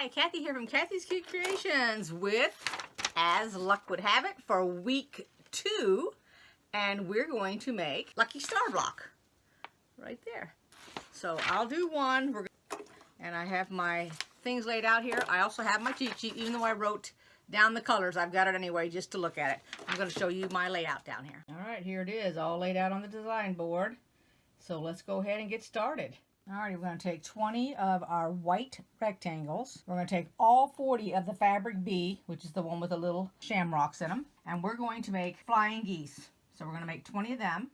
Hi, Kathy here from Kathy's Cute Creations with, as luck would have it, for week 2, and we're going to make Lucky Star block right there. So I'll do one, and I have my things laid out here. I also have my cheat sheet, even though I wrote down the colors. I've got it anyway just to look at it. I'm going to show you my layout down here. All right, here it is, all laid out on the design board. So let's go ahead and get started. Alrighty, we're going to take 20 of our white rectangles. We're going to take all 40 of the fabric B, which is the one with the little shamrocks in them, and we're going to make flying geese. So we're going to make 20 of them.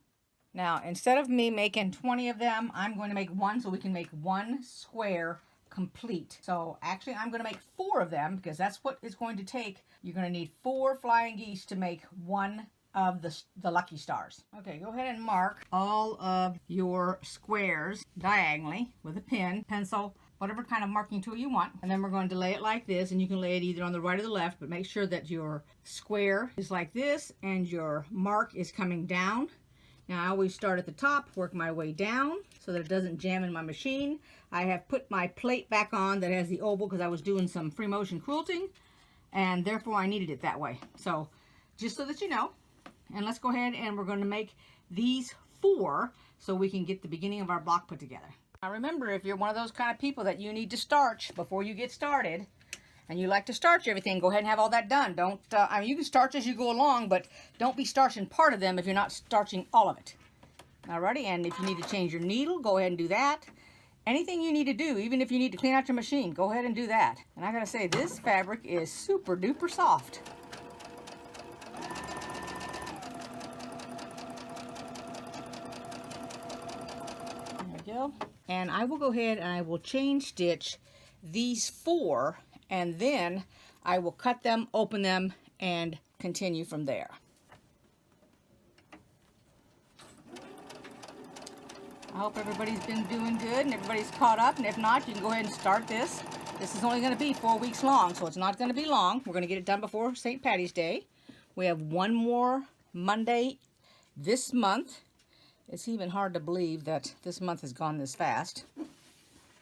Now, instead of me making 20 of them, I'm going to make one so we can make one square complete. So actually, I'm going to make 4 of them because that's what it's going to take. You're going to need 4 flying geese to make one of the lucky stars. Okay, go ahead and mark all of your squares diagonally with a pen, pencil, whatever kind of marking tool you want. And then we're going to lay it like this, and you can lay it either on the right or the left, but make sure that your square is like this and your mark is coming down. Now I always start at the top, work my way down so that it doesn't jam in my machine. I have put my plate back on that has the oval because I was doing some free motion quilting, and therefore I needed it that way. So just so that you know. And let's go ahead and we're going to make these 4 so we can get the beginning of our block put together. Now remember, if you're one of those kind of people that you need to starch before you get started, and you like to starch everything, go ahead and have all that done. Don't, I mean, you can starch as you go along, but don't be starching part of them if you're not starching all of it. Alrighty, and if you need to change your needle, go ahead and do that. Anything you need to do, even if you need to clean out your machine, go ahead and do that. And I gotta say, this fabric is super duper soft. And I will go ahead and I will chain stitch these 4, and then I will cut them, open them, and continue from there. I hope everybody's been doing good and everybody's caught up, and if not, you can go ahead and start this. This is only going to be 4 weeks long, so it's not going to be long. We're going to get it done before St. Patty's Day. We have one more Monday this month. It's even hard to believe that this month has gone this fast.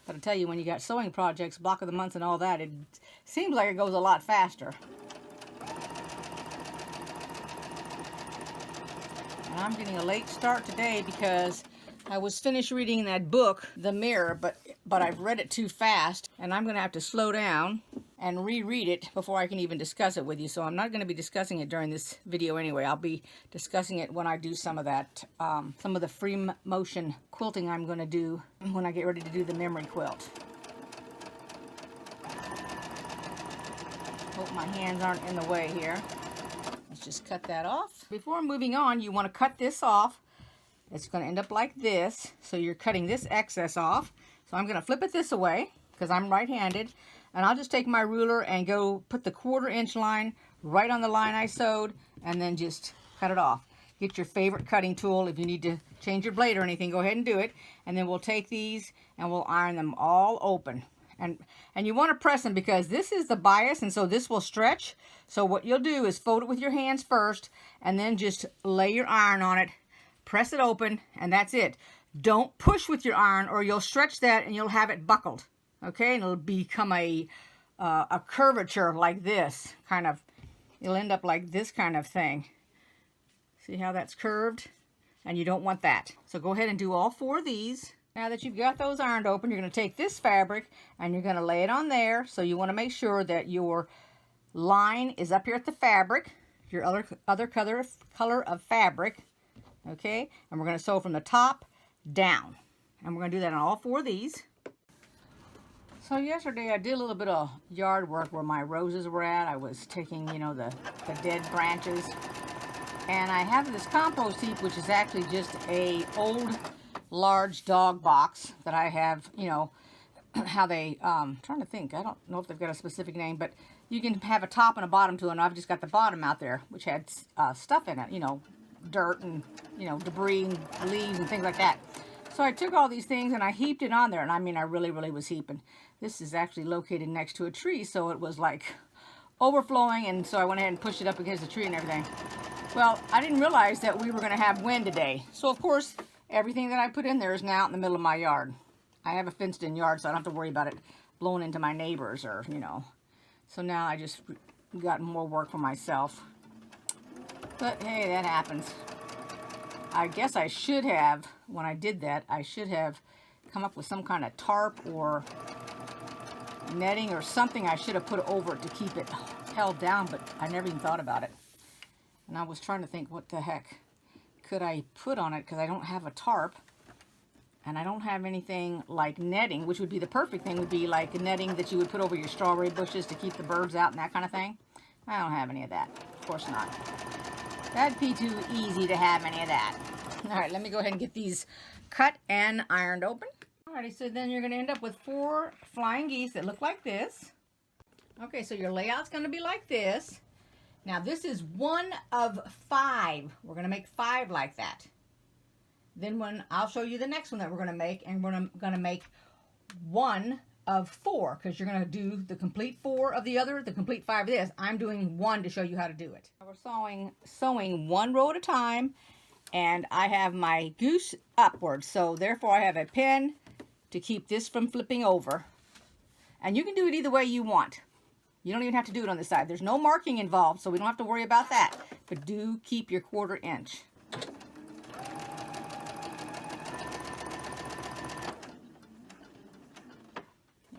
But I tell you, when you got sewing projects, block of the month and all that, it seems like it goes a lot faster. And I'm getting a late start today because I was finished reading that book, The Mirror, but I've read it too fast, and I'm going to have to slow down and reread it before I can even discuss it with you. So I'm not going to be discussing it during this video anyway. I'll be discussing it when I do some of that, some of the free motion quilting I'm going to do when I get ready to do the memory quilt. Hope my hands aren't in the way here. Let's just cut that off. Before moving on, you want to cut this off. It's going to end up like this. So you're cutting this excess off. So I'm going to flip it this way because I'm right-handed. And I'll just take my ruler and go put the 1/4 inch line right on the line I sewed, and then just cut it off. Get your favorite cutting tool. If you need to change your blade or anything, go ahead and do it. And then we'll take these and we'll iron them all open. And you want to press them because this is the bias, and so this will stretch. So what you'll do is fold it with your hands first, and then just lay your iron on it, press it open, and that's it. Don't push with your iron or you'll stretch that and you'll have it buckled. Okay, and it'll become a curvature like this, kind of. It'll end up like this kind of thing. See how that's curved? And you don't want that. So go ahead and do all 4 of these. Now that you've got those ironed open, you're going to take this fabric and you're going to lay it on there. So you want to make sure that your line is up here at the fabric, your other color of fabric. Okay, and we're going to sew from the top down. And we're going to do that on all 4 of these. So yesterday I did a little bit of yard work where my roses were at. I was taking, you know, the dead branches. And I have this compost heap, which is actually just a old large dog box that I have, you know, how they, trying to think, I don't know if they've got a specific name, but you can have a top and a bottom to it, and I've just got the bottom out there, which had stuff in it, you know, dirt and, you know, debris and leaves and things like that. So I took all these things and I heaped it on there, and I mean, I really was heaping. This is actually located next to a tree, so it was like overflowing, and so I went ahead and pushed it up against the tree and everything. Well, I didn't realize that we were going to have wind today. So of course, everything that I put in there is now out in the middle of my yard. I have a fenced in yard, so I don't have to worry about it blown into my neighbors or, you know. So now I just got more work for myself. But hey, that happens. I guess I should have, when I did that, I should have come up with some kind of tarp or netting or something I should have put over it to keep it held down, but I never even thought about it. And I was trying to think, what the heck could I put on it, because I don't have a tarp and I don't have anything like netting, which would be the perfect thing, would be like netting that you would put over your strawberry bushes to keep the birds out and that kind of thing. I don't have any of that. Of course not. That'd be too easy to have any of that. All right, let me go ahead and get these cut and ironed open. Alrighty, so then you're going to end up with 4 flying geese that look like this. Okay, so your layout's going to be like this. Now this is 1 of 5. We're going to make 5 like that. Then when I'll show you the next one that we're going to make, and we're going to make 1 of 4, because you're going to do the complete 4 of the other, the complete 5 of this. I'm doing 1 to show you how to do it. We're sewing 1 row at a time, and I have my goose upwards, so therefore I have a pin to keep this from flipping over. And you can do it either way you want. You don't even have to do it on the side. There's no marking involved, so we don't have to worry about that. But do keep your 1/4 inch. There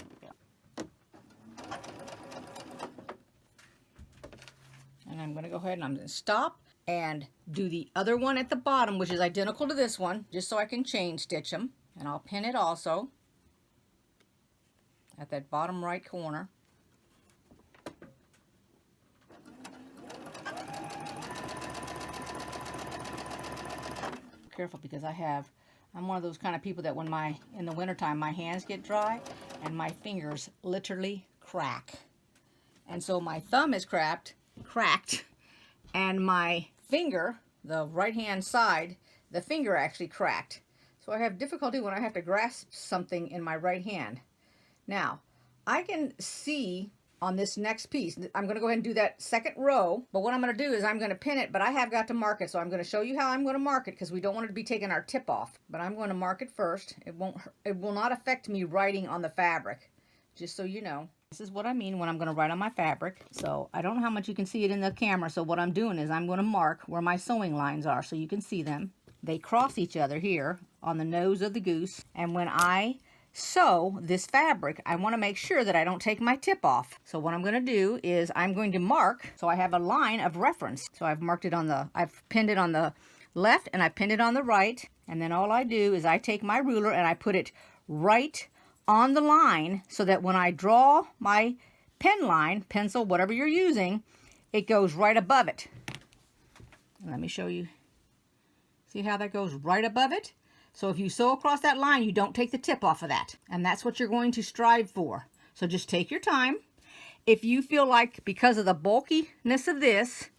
we go. And I'm going to go ahead and I'm going to stop and do the other one at the bottom, which is identical to this one, just so I can chain stitch them. And I'll pin it also at that bottom right corner. Careful, because I'm one of those kind of people that when in the wintertime my hands get dry and my fingers literally crack. And so my thumb is cracked, and my finger, the right hand side, the finger actually cracked. So I have difficulty when I have to grasp something in my right hand. Now, I can see on this next piece, I'm going to go ahead and do that second row, but what I'm going to do is I'm going to pin it, but I have got to mark it, so I'm going to show you how I'm going to mark it, because we don't want it to be taking our tip off. But I'm going to mark it first. It will not affect me writing on the fabric, just so you know. This is what I mean when I'm going to write on my fabric. So I don't know how much you can see it in the camera, so what I'm doing is I'm going to mark where my sewing lines are so you can see them. They cross each other here on the nose of the goose, and when I sew this fabric, I want to make sure that I don't take my tip off. So what I'm going to do is I'm going to mark, so I have a line of reference. So I've marked it I've pinned it on the left and I've pinned it on the right, and then all I do is I take my ruler and I put it right on the line so that when I draw my pen line, pencil, whatever you're using, it goes right above it. And let me show you. See how that goes right above it? So if you sew across that line, you don't take the tip off of that. And that's what you're going to strive for. So just take your time. If you feel like, because of the bulkiness of this,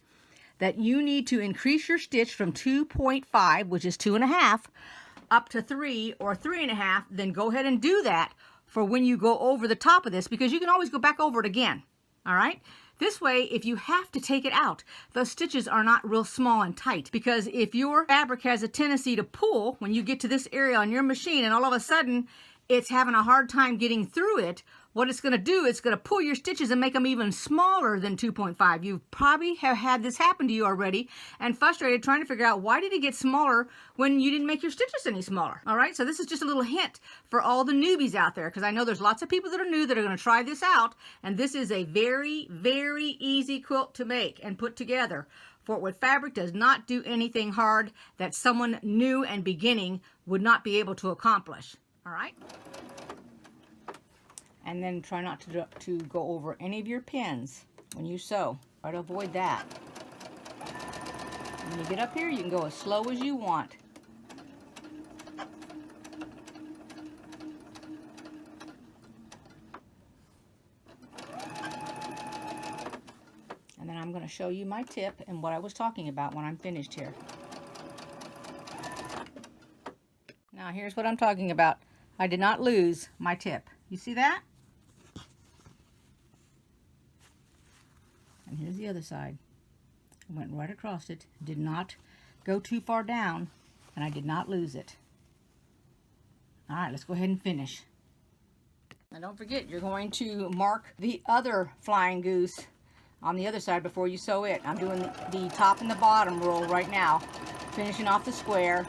that you need to increase your stitch from 2.5, which is 2.5, up to 3 or 3.5, then go ahead and do that for when you go over the top of this, because you can always go back over it again. All right? This way, if you have to take it out, the stitches are not real small and tight, because if your fabric has a tendency to pull when you get to this area on your machine and all of a sudden it's having a hard time getting through it, what it's going to do, it's going to pull your stitches and make them even smaller than 2.5. You probably have had this happen to you already and frustrated trying to figure out why did it get smaller when you didn't make your stitches any smaller. All right, so this is just a little hint for all the newbies out there, because I know there's lots of people that are new that are going to try this out, and this is a very, very easy quilt to make and put together. For with fabric does not do anything hard that someone new and beginning would not be able to accomplish. All right? And then try not to go over any of your pins when you sew. Try to avoid that. When you get up here, you can go as slow as you want. And then I'm going to show you my tip and what I was talking about when I'm finished here. Now here's what I'm talking about. I did not lose my tip. You see that? And here's the other side. I went right across it, did not go too far down, and I did not lose it. All right, let's go ahead and finish. And don't forget, you're going to mark the other flying goose on the other side before you sew it. I'm doing the top and the bottom roll right now, finishing off the square.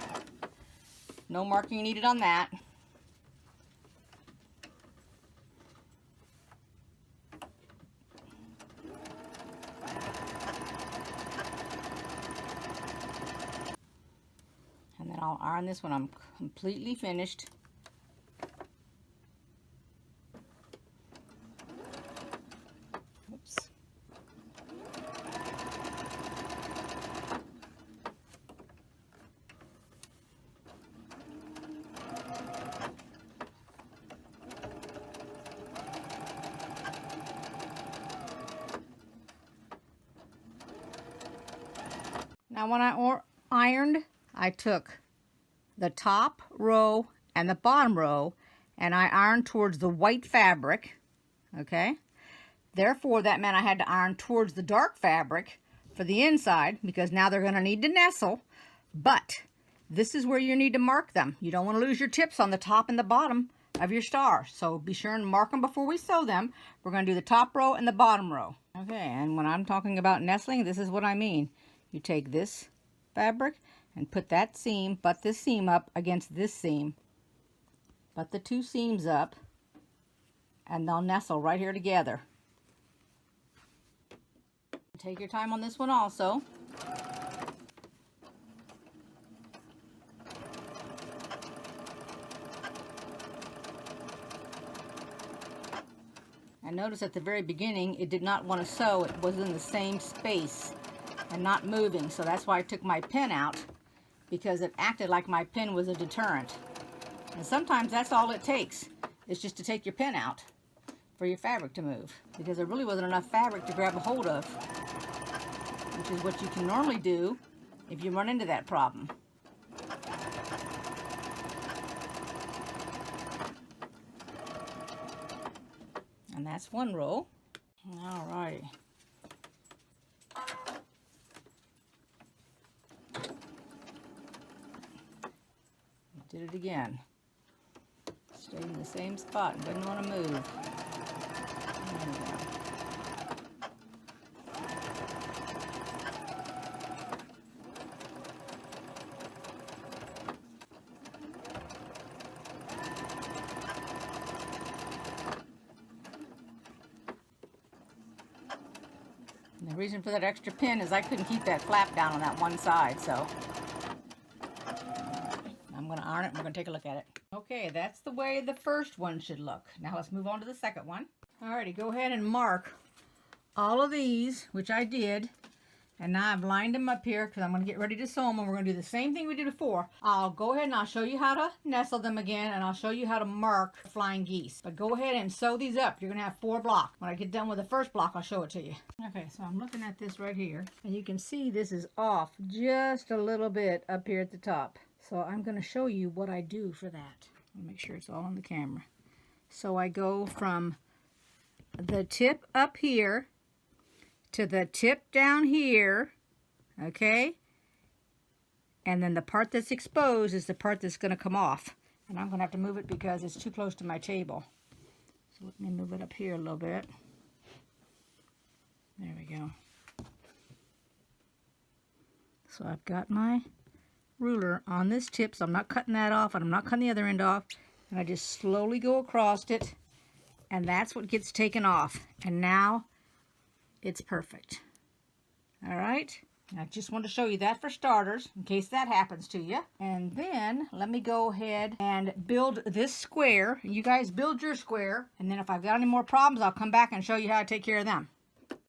No marking needed on that. And then I'll iron this when I'm completely finished. Oops. Now when I ironed, I took the top row and the bottom row and I ironed towards the white fabric, okay? Therefore, that meant I had to iron towards the dark fabric for the inside because now they're gonna need to nestle, but this is where you need to mark them. You don't wanna lose your tips on the top and the bottom of your star, so be sure and mark them before we sew them. We're gonna do the top row and the bottom row. Okay, and when I'm talking about nestling, this is what I mean. You take this fabric and put that seam, butt this seam up against this seam. Butt the two seams up and they'll nestle right here together. Take your time on this one also. And notice at the very beginning it did not want to sew. It was in the same space and not moving, so that's why I took my pin out, because it acted like my pin was a deterrent. And sometimes that's all it takes, is just to take your pin out for your fabric to move, because there really wasn't enough fabric to grab a hold of, which is what you can normally do if you run into that problem. And that's one row. Alrighty. Did it again. Stayed in the same spot and didn't want to move. There we go. And the reason for that extra pin is I couldn't keep that flap down on that one side, so I'm going to iron it and we're going to take a look at it. Okay, that's the way the first one should look. Now let's move on to the second one. Alrighty, go ahead and mark all of these, which I did. And now I've lined them up here because I'm going to get ready to sew them, and we're going to do the same thing we did before. I'll go ahead and I'll show you how to nestle them again, and I'll show you how to mark flying geese. But go ahead and sew these up. You're going to have 4 blocks. When I get done with the first block, I'll show it to you. Okay, so I'm looking at this right here, and you can see this is off just a little bit up here at the top. So I'm going to show you what I do for that. I'll make sure it's all on the camera. So I go from the tip up here to the tip down here, okay? And then the part that's exposed is the part that's going to come off. And I'm going to have to move it because it's too close to my table. So let me move it up here a little bit. There we go. So I've got my ruler on this tip, so I'm not cutting that off, and I'm not cutting the other end off. And I just slowly go across it, and that's what gets taken off. And now it's perfect. All right, I just want to show you that for starters, in case that happens to you. And then let me go ahead and build this square. You guys build your square, and then if I've got any more problems, I'll come back and show you how to take care of them.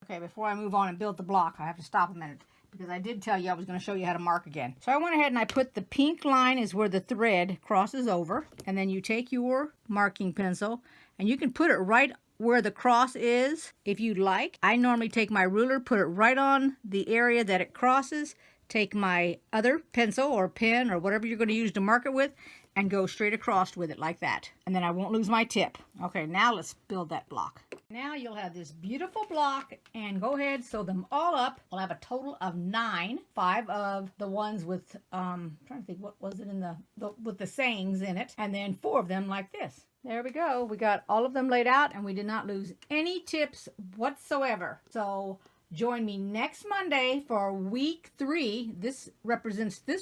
Okay, before I move on and build the block, I have to stop a minute, because I did tell you I was going to show you how to mark again. So I went ahead and I put the pink line is where the thread crosses over, and then you take your marking pencil and you can put it right where the cross is if you'd like. I normally take my ruler, put it right on the area that it crosses, take my other pencil or pen or whatever you're going to use to mark it with, and go straight across with it like that. And then I won't lose my tip. Okay, now let's build that block. Now you'll have this beautiful block, and go ahead, sew them all up. We'll have a total of 9. 5 of the ones with, I'm trying to think, what was it in with the sayings in it, and then 4 of them like this. There we go. We got all of them laid out, and we did not lose any tips whatsoever. So join me next Monday for week 3. This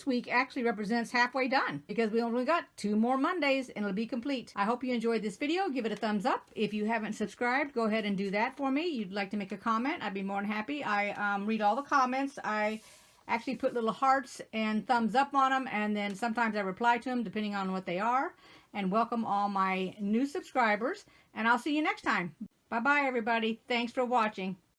week actually represents halfway done, because we only got 2 more Mondays and it'll be complete. I hope you enjoyed this video. Give it a thumbs up. If you haven't subscribed, go ahead and do that for me. You'd like to make a comment, I'd be more than happy. I read all the comments. I actually put little hearts and thumbs up on them, and then sometimes I reply to them depending on what they are. And welcome all my new subscribers, and I'll see you next time. Bye bye everybody. Thanks for watching.